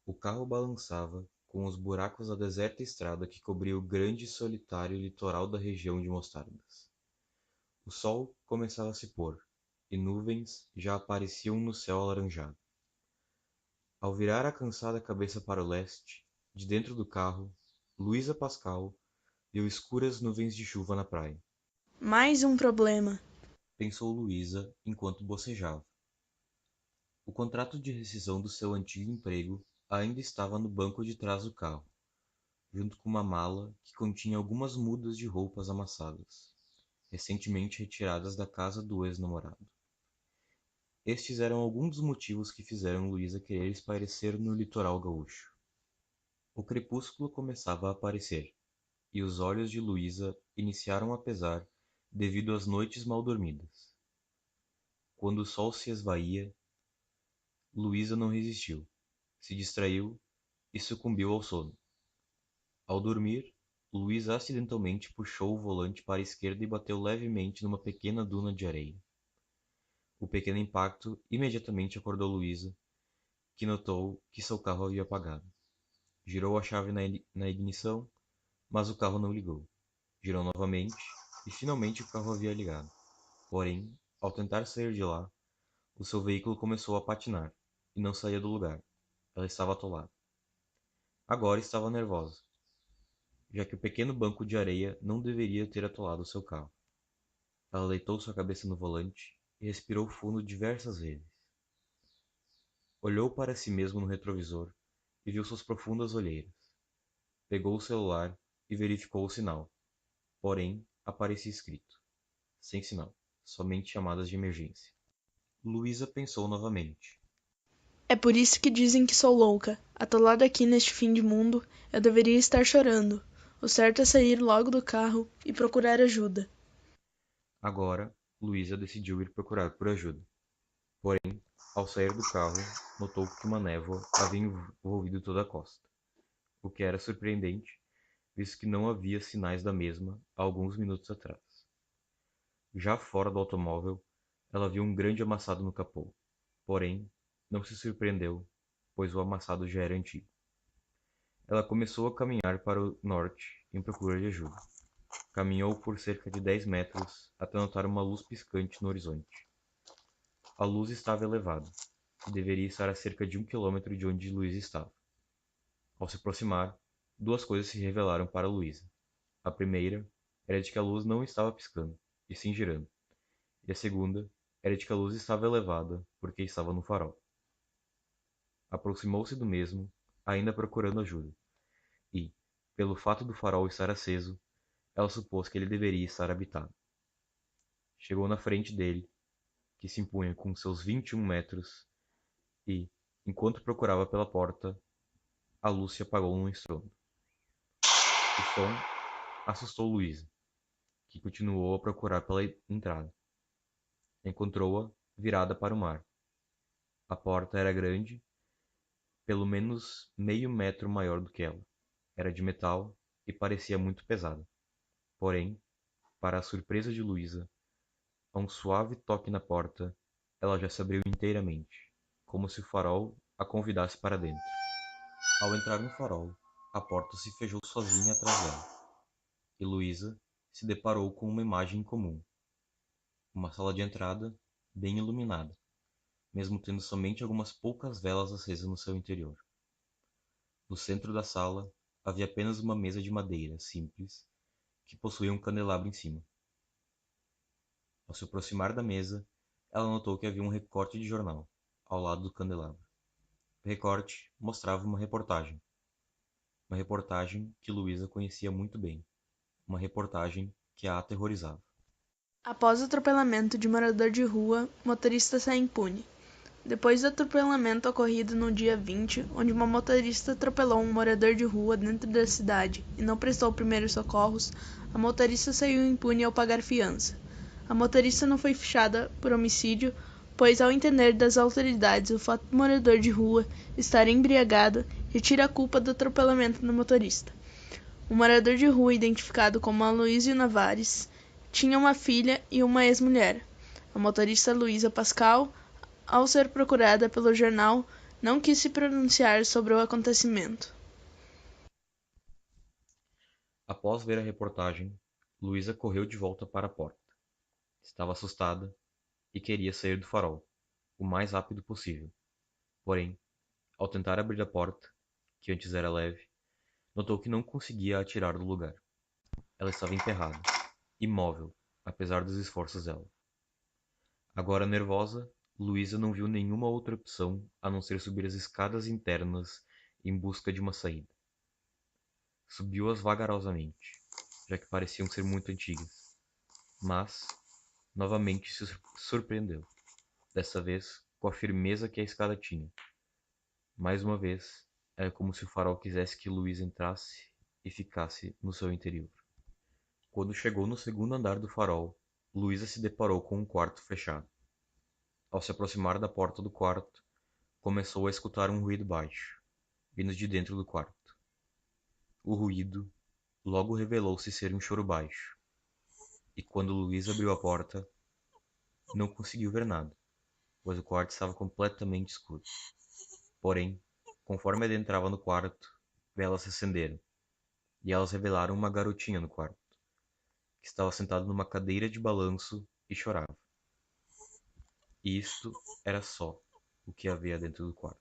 O carro balançava, com os buracos da deserta estrada que cobria o grande e solitário litoral da região de Mostardas. O sol começava a se pôr, e nuvens já apareciam no céu alaranjado. Ao virar a cansada cabeça para o leste, de dentro do carro, Luísa Pascal viu escuras nuvens de chuva na praia. Mais um problema. Pensou Luísa enquanto bocejava. O contrato de rescisão do seu antigo emprego ainda estava no banco de trás do carro, junto com uma mala que continha algumas mudas de roupas amassadas, recentemente retiradas da casa do ex-namorado. Estes eram alguns dos motivos que fizeram Luísa querer espairecer no litoral gaúcho. O crepúsculo começava a aparecer, e os olhos de Luísa iniciaram a pesar devido às noites mal dormidas. Quando o sol se esvaía, Luísa não resistiu, se distraiu e sucumbiu ao sono. Ao dormir, Luísa acidentalmente puxou o volante para a esquerda e bateu levemente numa pequena duna de areia. O pequeno impacto imediatamente acordou Luísa, que notou que seu carro havia apagado. Girou a chave na ignição, mas o carro não ligou. Girou novamente e finalmente o carro havia ligado. Porém, ao tentar sair de lá, o seu veículo começou a patinar e não saía do lugar. Ela estava atolada. Agora estava nervosa, já que o pequeno banco de areia não deveria ter atolado seu carro. Ela deitou sua cabeça no volante e respirou fundo diversas vezes. Olhou para si mesmo no retrovisor e viu suas profundas olheiras. Pegou o celular e verificou o sinal. Porém, aparecia escrito: sem sinal, somente chamadas de emergência. Luísa pensou novamente. É por isso que dizem que sou louca. Atolada aqui neste fim de mundo, eu deveria estar chorando. O certo é sair logo do carro e procurar ajuda. Agora, Luísa decidiu ir procurar por ajuda. Porém, ao sair do carro, notou que uma névoa havia envolvido toda a costa, o que era surpreendente, visto que não havia sinais da mesma há alguns minutos atrás. Já fora do automóvel, ela viu um grande amassado no capô. Porém, não se surpreendeu, pois o amassado já era antigo. Ela começou a caminhar para o norte em procura de ajuda. Caminhou por cerca de 10 metros até notar uma luz piscante no horizonte. A luz estava elevada, e deveria estar a cerca de 1 quilômetro de onde Luísa estava. Ao se aproximar, duas coisas se revelaram para Luísa. A primeira era de que a luz não estava piscando, e sim girando, e a segunda era de que a luz estava elevada porque estava no farol. Aproximou-se do mesmo, ainda procurando ajuda, e, pelo fato do farol estar aceso, ela supôs que ele deveria estar habitado. Chegou na frente dele, que se impunha com seus 21 metros, e, enquanto procurava pela porta, a luz se apagou num estrondo. O som assustou Luísa, que continuou a procurar pela entrada. Encontrou-a virada para o mar. A porta era grande, pelo menos meio metro maior do que ela. Era de metal e parecia muito pesada. Porém, para a surpresa de Luísa, a um suave toque na porta, ela já se abriu inteiramente, como se o farol a convidasse para dentro. Ao entrar no farol, a porta se fechou sozinha atrás dela, e Luísa se deparou com uma imagem comum. Uma sala de entrada, bem iluminada, mesmo tendo somente algumas poucas velas acesas no seu interior. No centro da sala, havia apenas uma mesa de madeira simples, que possuía um candelabro em cima. Ao se aproximar da mesa, ela notou que havia um recorte de jornal, ao lado do candelabro. O recorte mostrava uma reportagem que Luísa conhecia muito bem, uma reportagem que a aterrorizava. Após o atropelamento de morador de rua, motorista sai impune. Depois do atropelamento ocorrido no dia 20, onde uma motorista atropelou um morador de rua dentro da cidade e não prestou primeiros socorros, a motorista saiu impune ao pagar fiança. A motorista não foi fichada por homicídio, pois, ao entender das autoridades o fato do morador de rua estar embriagado, retira a culpa do atropelamento do motorista. O morador de rua, identificado como Aloysio Navares, tinha uma filha e uma ex-mulher. A motorista Luísa Pascal, ao ser procurada pelo jornal, não quis se pronunciar sobre o acontecimento. Após ver a reportagem, Luísa correu de volta para a porta. Estava assustada e queria sair do farol o mais rápido possível. Porém, ao tentar abrir a porta, que antes era leve, notou que não conseguia a tirar do lugar. Ela estava emperrada, imóvel, apesar dos esforços dela. Agora nervosa, Luísa não viu nenhuma outra opção a não ser subir as escadas internas em busca de uma saída. Subiu-as vagarosamente, já que pareciam ser muito antigas, mas novamente se surpreendeu, dessa vez com a firmeza que a escada tinha. Mais uma vez, era como se o farol quisesse que Luísa entrasse e ficasse no seu interior. Quando chegou no segundo andar do farol, Luísa se deparou com um quarto fechado. Ao se aproximar da porta do quarto, começou a escutar um ruído baixo, vindo de dentro do quarto. O ruído logo revelou-se ser um choro baixo, e quando Luísa abriu a porta, não conseguiu ver nada, pois o quarto estava completamente escuro. Porém, conforme adentrava no quarto, velas se acenderam, e elas revelaram uma garotinha no quarto, que estava sentada numa cadeira de balanço e chorava. E isto era só o que havia dentro do quarto.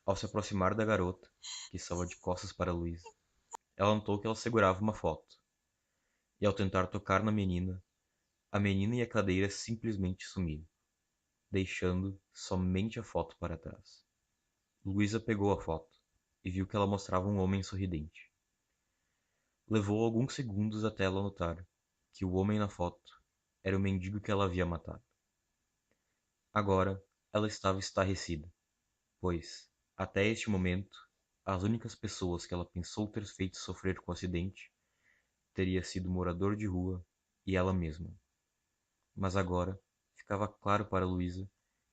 Ao se aproximar da garota, que estava de costas para Luísa, ela notou que ela segurava uma foto, e ao tentar tocar na menina, a menina e a cadeira simplesmente sumiram, deixando somente a foto para trás. Luísa pegou a foto e viu que ela mostrava um homem sorridente. Levou alguns segundos até ela notar que o homem na foto era o mendigo que ela havia matado. Agora ela estava estarrecida, pois, até este momento, as únicas pessoas que ela pensou ter feito sofrer com o acidente teria sido o morador de rua e ela mesma. Mas agora ficava claro para Luísa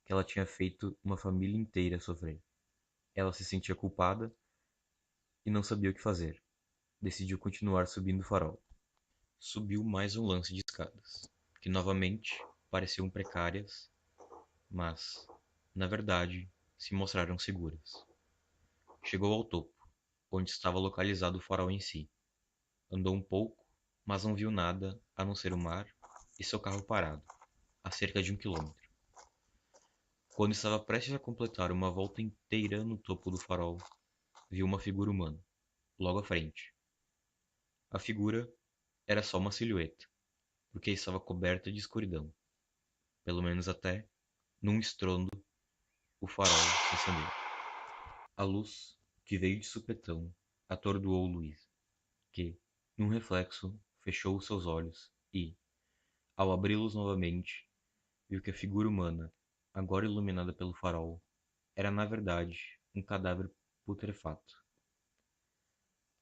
que ela tinha feito uma família inteira sofrer. Ela se sentia culpada e não sabia o que fazer. Decidiu continuar subindo o farol. Subiu mais um lance de escadas, que novamente pareciam precárias, mas, na verdade, se mostraram seguras. Chegou ao topo, onde estava localizado o farol em si. Andou um pouco, mas não viu nada a não ser o mar e seu carro parado, a cerca de 1 quilômetro. Quando estava prestes a completar uma volta inteira no topo do farol, viu uma figura humana, logo à frente. A figura era só uma silhueta, porque estava coberta de escuridão, pelo menos até, num estrondo, o farol se acendeu. A luz, que veio de supetão, atordoou Luísa, que, num reflexo, fechou os seus olhos e, ao abri-los novamente, viu que a figura humana, agora iluminada pelo farol, era na verdade um cadáver putrefato.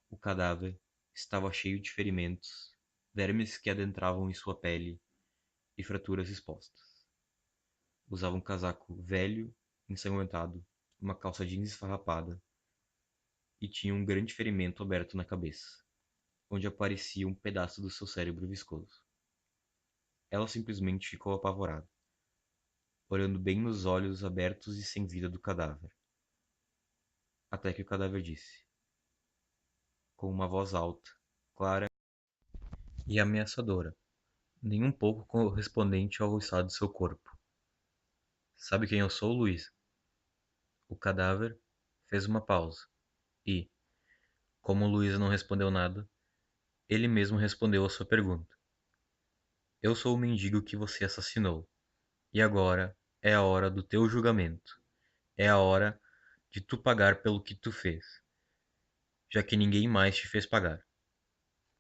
O cadáver estava cheio de ferimentos, vermes que adentravam em sua pele e fraturas expostas. Usava um casaco velho, ensanguentado, uma calça jeans esfarrapada e tinha um grande ferimento aberto na cabeça, onde aparecia um pedaço do seu cérebro viscoso. Ela simplesmente ficou apavorada, olhando bem nos olhos abertos e sem vida do cadáver, até que o cadáver disse, com uma voz alta, clara e ameaçadora, nem um pouco correspondente ao estado de seu corpo: "Sabe quem eu sou, Luiz?" O cadáver fez uma pausa e, como Luísa não respondeu nada, ele mesmo respondeu a sua pergunta. "Eu sou o mendigo que você assassinou, e agora é a hora do teu julgamento. É a hora de tu pagar pelo que tu fez, já que ninguém mais te fez pagar."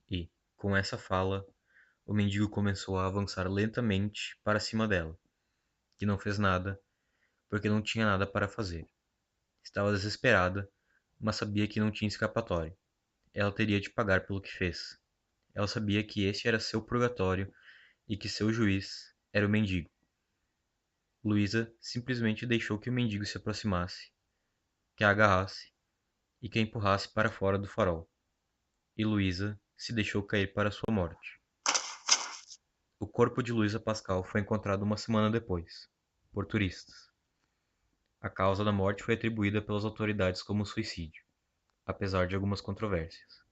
E, com essa fala, o mendigo começou a avançar lentamente para cima dela, que não fez nada, porque não tinha nada para fazer. Estava desesperada, mas sabia que não tinha escapatória. Ela teria de pagar pelo que fez. Ela sabia que este era seu purgatório e que seu juiz era o mendigo. Luísa simplesmente deixou que o mendigo se aproximasse, que a agarrasse e que a empurrasse para fora do farol. E Luísa se deixou cair para sua morte. O corpo de Luísa Pascal foi encontrado uma semana depois, por turistas. A causa da morte foi atribuída pelas autoridades como suicídio, apesar de algumas controvérsias.